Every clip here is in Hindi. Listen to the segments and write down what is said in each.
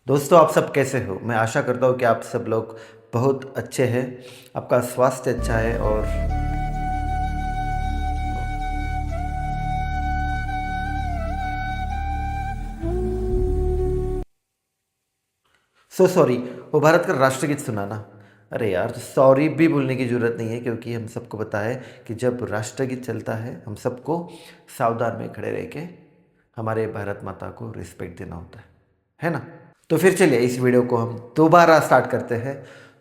दोस्तों, आप सब कैसे हो? मैं आशा करता हूँ कि आप सब लोग बहुत अच्छे हैं, आपका स्वास्थ्य अच्छा है और सॉरी। वो भारत का राष्ट्रगीत सुना ना? अरे यार, तो सॉरी भी बोलने की ज़रूरत नहीं है क्योंकि हम सबको पता है कि जब राष्ट्रगीत चलता है हम सबको सावधान में खड़े रह के हमारे भारत माता को रिस्पेक्ट देना होता है ना? तो फिर चलिए इस वीडियो को हम दोबारा स्टार्ट करते हैं।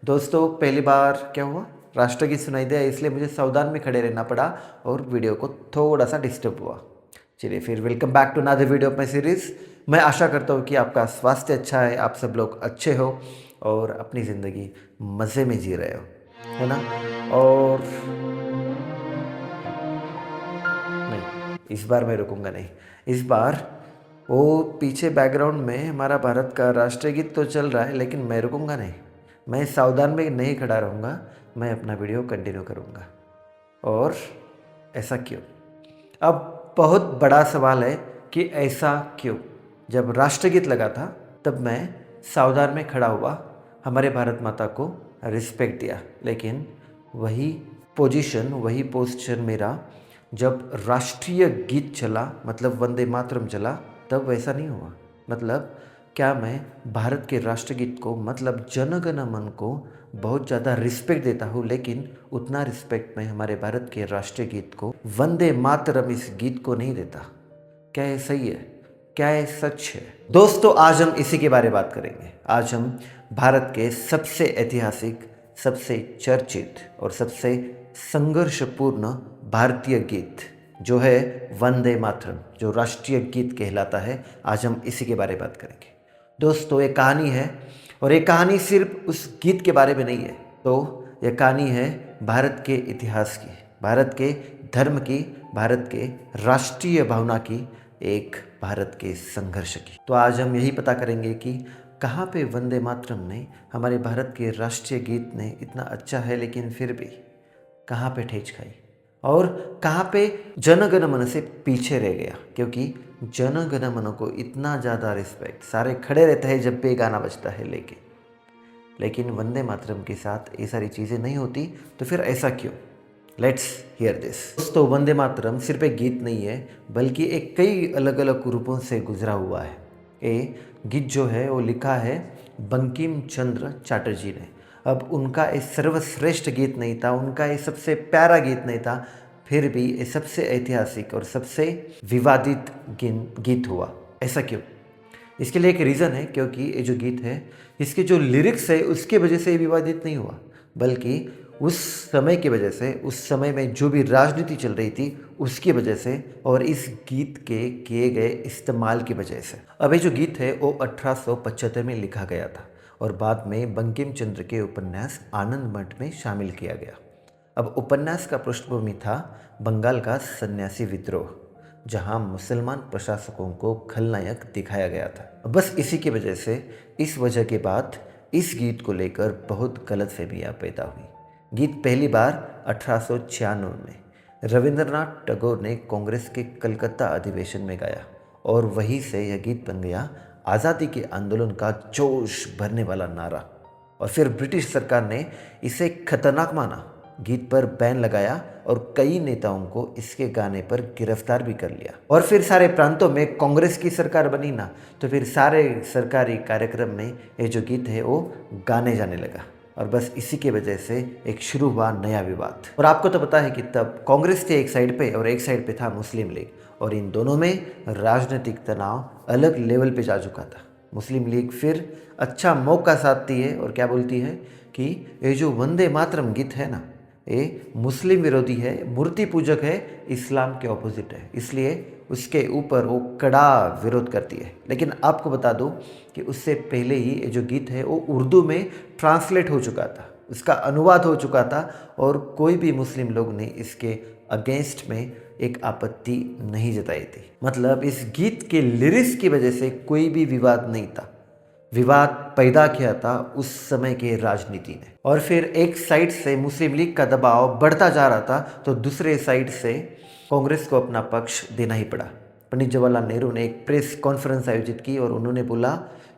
दोस्तों, पहली बार क्या हुआ, राष्ट्रगीत सुनाई दिया इसलिए मुझे सावधान में खड़े रहना पड़ा और वीडियो को थोड़ा सा डिस्टर्ब हुआ। चलिए फिर welcome back to another video of my series. मैं आशा करता हूँ कि आपका स्वास्थ्य अच्छा है, आप सब लोग अच्छे हो और अपनी ज़िंदगी मज़े में जी रहे हो, है ना? और नहीं, इस बार मैं रुकूंगा नहीं। इस बार वो पीछे बैकग्राउंड में हमारा भारत का राष्ट्रीय गीत तो चल रहा है लेकिन मैं रुकूंगा नहीं। मैं सावधान में नहीं खड़ा रहूँगा, मैं अपना वीडियो कंटिन्यू करूँगा। और ऐसा क्यों? अब बहुत बड़ा सवाल है कि ऐसा क्यों? जब राष्ट्रगीत लगा था तब मैं सावधान में खड़ा हुआ, हमारे भारत माता को रिस्पेक्ट दिया, लेकिन वही पोजीशन, वही पोस्चर मेरा जब राष्ट्रीय गीत चला, मतलब वंदे मातरम चला, तब वैसा नहीं हुआ। मतलब क्या मैं भारत के राष्ट्रगीत को, मतलब जन गण मन को बहुत ज़्यादा रिस्पेक्ट देता हूँ, लेकिन उतना रिस्पेक्ट मैं हमारे भारत के राष्ट्रीय गीत को, वंदे मातरम इस गीत को नहीं देता? क्या ये सही है? क्या ये सच है? दोस्तों, आज हम इसी के बारे में बात करेंगे। आज हम भारत के सबसे ऐतिहासिक, सबसे चर्चित और सबसे संघर्षपूर्ण भारतीय गीत जो है वंदे मातरम, जो राष्ट्रीय गीत कहलाता है, आज हम इसी के बारे में बात करेंगे। दोस्तों, ये कहानी है और ये कहानी सिर्फ उस गीत के बारे में नहीं है। तो ये कहानी है भारत के इतिहास की, भारत के धर्म की, भारत के राष्ट्रीय भावना की, एक भारत के संघर्ष की। तो आज हम यही पता करेंगे कि कहाँ पे वंदे मातरम ने, हमारे भारत के राष्ट्रीय गीत ने इतना अच्छा है लेकिन फिर भी कहाँ पे ठेच खाई और कहाँ पे जन गण मन से पीछे रह गया। क्योंकि जन गण मन को इतना ज़्यादा रिस्पेक्ट, सारे खड़े रहते हैं जब भी गाना बजता है लेकिन वंदे मातरम के साथ ये सारी चीज़ें नहीं होती। तो फिर ऐसा क्यों? Let's hear this. दोस्तों, वंदे मातरम सिर्फ एक गीत नहीं है, बल्कि एक कई अलग अलग रूपों से गुजरा हुआ है। ये गीत जो है वो लिखा है बंकिम चंद्र चटर्जी ने। अब उनका ये सर्वश्रेष्ठ गीत नहीं था, उनका ये सबसे प्यारा गीत नहीं था, फिर भी ये सबसे ऐतिहासिक और सबसे विवादित गीत हुआ। ऐसा क्यों? इसके लिए एक रीज़न है, क्योंकि ये जो गीत है, इसके जो लिरिक्स है उसके वजह से ये विवादित नहीं हुआ, बल्कि उस समय की वजह से, उस समय में जो भी राजनीति चल रही थी उसकी वजह से और इस गीत के किए गए इस्तेमाल की वजह से। अब ये जो गीत है वो 1875 में लिखा गया था और बाद में बंकिम चंद्र के उपन्यास आनंद मठ में शामिल किया गया। अब उपन्यास का पृष्ठभूमि था बंगाल का सन्यासी विद्रोह, जहां मुसलमान प्रशासकों को खलनायक दिखाया गया था। बस इसी की वजह से, इस वजह के बाद इस गीत को लेकर बहुत गलतफहमियां पैदा हुई। गीत पहली बार 1896 में रविंद्रनाथ टैगोर ने कांग्रेस के कलकत्ता अधिवेशन में गाया और वहीं से यह गीत बन गया आज़ादी के आंदोलन का जोश भरने वाला नारा। और फिर ब्रिटिश सरकार ने इसे खतरनाक माना, गीत पर बैन लगाया और कई नेताओं को इसके गाने पर गिरफ्तार भी कर लिया। और फिर सारे प्रांतों में कांग्रेस की सरकार बनी ना, तो फिर सारे सरकारी कार्यक्रम में ये जो गीत है वो गाने जाने लगा और बस इसी की वजह से एक शुरू हुआ नया विवाद। और आपको तो पता है कि तब कांग्रेस थी एक साइड पे और एक साइड पे था मुस्लिम लीग, और इन दोनों में राजनीतिक तनाव अलग लेवल पे जा चुका था। मुस्लिम लीग फिर अच्छा मौका साधती है और क्या बोलती है कि ये जो वंदे मातरम गीत है ना, ये मुस्लिम विरोधी है, मूर्ति पूजक है, इस्लाम के ऑपोजिट है, इसलिए उसके ऊपर वो कड़ा विरोध करती है। लेकिन आपको बता दूं कि उससे पहले ही ये जो गीत है वो उर्दू में ट्रांसलेट हो चुका था, उसका अनुवाद हो चुका था और कोई भी मुस्लिम लोग ने इसके अगेंस्ट में एक आपत्ति नहीं जताई थी। मतलब इस गीत के लिरिक्स की वजह से कोई भी विवाद नहीं था, विवाद पैदा किया था उस समय के राजनीति ने। और फिर एक साइड से मुस्लिम लीग का दबाव बढ़ता जा रहा था तो दूसरे साइड से कांग्रेस को अपना पक्ष देना ही पड़ा। पंडित जवाहरलाल नेहरू ने एक प्रेस कॉन्फ्रेंस आयोजित की और उन्होंने बोला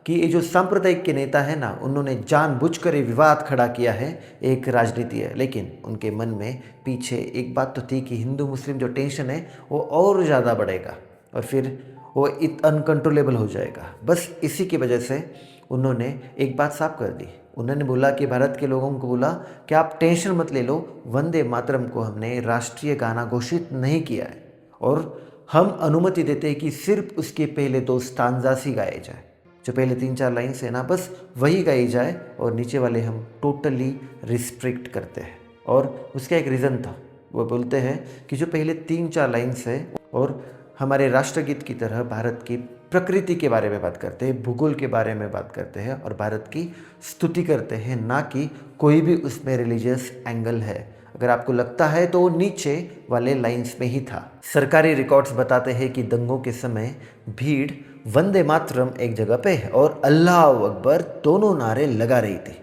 कि ये जो सांप्रदायिक के नेता है ना, उन्होंने जानबूझकर ये विवाद खड़ा किया है, एक राजनीति है, लेकिन उनके मन में पीछे एक बात तो थी कि हिंदू मुस्लिम जो टेंशन है वो और ज़्यादा बढ़ेगा और फिर वो अनकंट्रोलेबल हो जाएगा। बस इसी की वजह से उन्होंने एक बात साफ कर दी। उन्होंने बोला कि भारत के लोगों को बोला कि आप टेंशन मत ले लो, वंदे मातरम को हमने राष्ट्रीय गाना घोषित नहीं किया है और हम अनुमति देते हैं कि सिर्फ उसके पहले 2 स्टांजास ही गाए जाए। जो पहले 3-4 लाइन्स है ना, बस वही गाई जाए और नीचे वाले हम टोटली रिस्ट्रिक्ट करते हैं। और उसका एक रीज़न था, वो बोलते हैं कि जो पहले 3-4 लाइन्स है और हमारे राष्ट्रगीत की तरह भारत की प्रकृति के बारे में बात करते हैं, भूगोल के बारे में बात करते हैं और भारत की स्तुति करते हैं, ना कि कोई भी उसमें रिलीजियस एंगल है। अगर आपको लगता है तो वो नीचे वाले लाइंस में ही था। सरकारी रिकॉर्ड्स बताते हैं कि दंगों के समय भीड़ वंदे मातरम एक जगह पे और अल्लाह अकबर दोनों नारे लगा रही थी।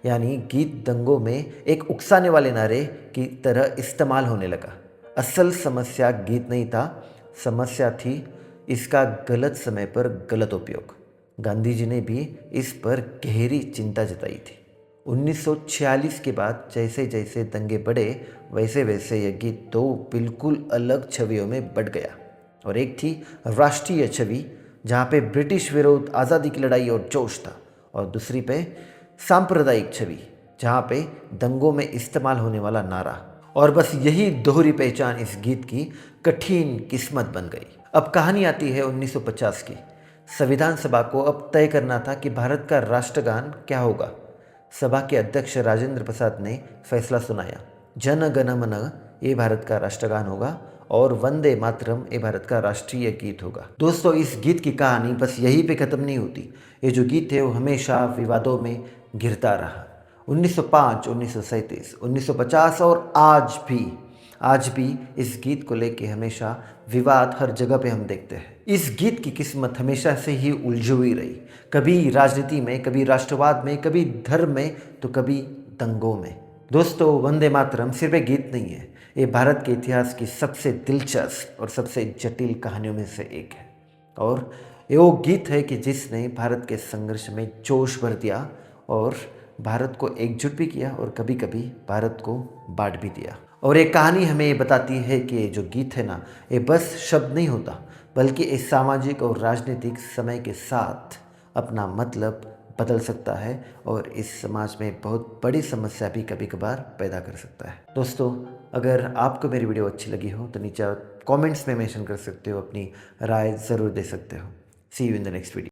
यानी गीत दंगों में एक उकसाने वाले नारे की तरह इस्तेमाल होने लगा। असल समस्या गीत नहीं था, समस्या थी इसका गलत समय पर गलत उपयोग। गांधी जी ने भी इस पर गहरी चिंता जताई थी। 1946 के बाद जैसे जैसे दंगे बढ़े वैसे वैसे यह गीत 2 बिल्कुल अलग छवियों में बढ़ गया। और एक थी राष्ट्रीय छवि जहाँ पे ब्रिटिश विरोध आज़ादी की लड़ाई और जोश था, और दूसरी पे सांप्रदायिक छवि जहाँ पे दंगों में इस्तेमाल होने वाला नारा। और बस यही दोहरी पहचान इस गीत की कठिन किस्मत बन गई। अब कहानी आती है 1950 की। संविधान सभा को अब तय करना था कि भारत का राष्ट्रगान क्या होगा। सभा के अध्यक्ष राजेंद्र प्रसाद ने फैसला सुनाया, जन गण मन ये भारत का राष्ट्रगान होगा और वंदे मातरम ये भारत का राष्ट्रीय गीत होगा। दोस्तों, इस गीत की कहानी बस यहीं पे ख़त्म नहीं होती। ये जो गीत है वो हमेशा विवादों में घिरता रहा। 1905, 1937, 1950 और आज भी इस गीत को लेके हमेशा विवाद हर जगह पे हम देखते हैं। इस गीत की किस्मत हमेशा से ही उलझी हुई रही, कभी राजनीति में, कभी राष्ट्रवाद में, कभी धर्म में, तो कभी दंगों में। दोस्तों, वंदे मातरम सिर्फ एक गीत नहीं है, ये भारत के इतिहास की सबसे दिलचस्प और सबसे जटिल कहानियों में से एक है। और ये वो गीत है कि जिसने भारत के संघर्ष में जोश भर दिया और भारत को एकजुट भी किया और कभी कभी भारत को बांट भी दिया। और ये कहानी हमें ये बताती है कि ये जो गीत है ना, ये बस शब्द नहीं होता, बल्कि इस सामाजिक और राजनीतिक समय के साथ अपना मतलब बदल सकता है और इस समाज में बहुत बड़ी समस्या भी कभी कभार पैदा कर सकता है। दोस्तों, अगर आपको मेरी वीडियो अच्छी लगी हो तो नीचे कमेंट्स में मेंशन कर सकते हो, अपनी राय ज़रूर दे सकते हो। See you in the next video.